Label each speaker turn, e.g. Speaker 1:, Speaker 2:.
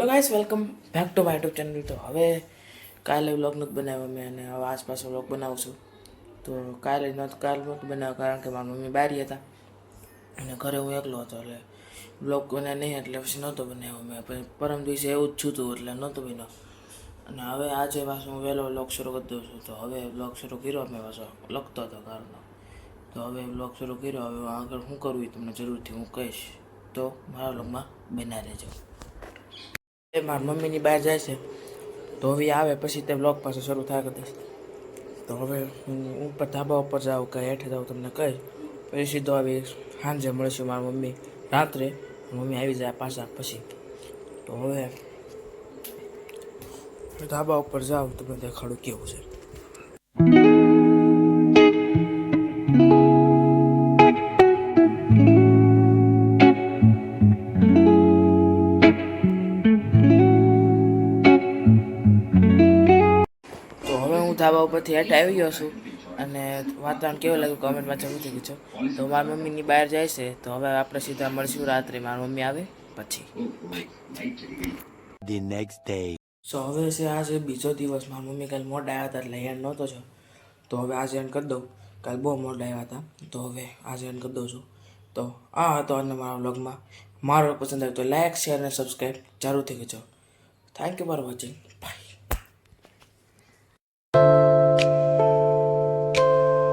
Speaker 1: Hello guys, welcome back to my YouTube channel. તો હવે કાલે વ્લોગ નથી બનાવ્યો મેં, અને હવે આસપાસ વ્લોગ બનાવું છું. તો કાલે નહોતું બનાવ્યો કારણ કે મારા મમ્મી બહાર હતા અને ઘરે હું એકલો હતો, એટલે વ્લોગ બનાવ્યો નહીં, એટલે પછી નહોતો બનાવ્યો મેં. પછી પરમ દિવસે એવું જ છૂતું એટલે નહોતો બન્યો. અને હવે આજે પાછું હું વહેલો વ્લોગ શરૂ કરી દઉં છું. તો હવે વ્લોગ શરૂ કર્યો મેં, પાછો લખતો હતો કારનો. તો હવે વ્લોગ શરૂ કર્યો. હવે આગળ શું કરવું એ તમને જરૂરથી હું કહીશ, તો મારા વ્લોગમાં બના રહેજો. મારા મમ્મીની બહાર જાય છે, તો હવે આવે પછી તે વ્લોગ પાછો શરૂ થાય કદાચ. તો હવે હું ઉપર ધાબા ઉપર જાઉં કે હેઠે જાઉં તમને કહીશ. પછી સીધો આવી સાંજે મળીશું મારા મમ્મી રાત્રે. મમ્મી આવી જાય પાછા પછી. તો હવે ધાબા ઉપર જાઉં તો મને દેખાડું કેવું છે. ધાબા ઉપરથી હેઠ આવી ગયો છું, અને વાતાવરણ કેવું લાગ્યું કોમેન્ટમાં જરૂરથી પૂછો. તો મારી મમ્મીની બહાર જાય છે, તો હવે આપણે સીધા મળશું રાત્રે મારી મમ્મી આવે પછી.
Speaker 2: The next day.
Speaker 1: સો હવે છે આજે બીજો દિવસ. મારી મમ્મી કાલે મોડા આવ્યા હતા એટલે એન્ડ નહોતો છો, તો હવે આજે એન્ડ કરી દઉં. કાલે બહુ મોડા આવ્યા હતા, તો હવે આજે એન્ડ કરી દઉં છું. તો આ હતો અને મારા વ્લોગમાં. મારો પસંદ આવ્યો તો લાઈક, શેર અને સબસ્ક્રાઈબ જરૂરથી કરજો. Thank you for watching. By.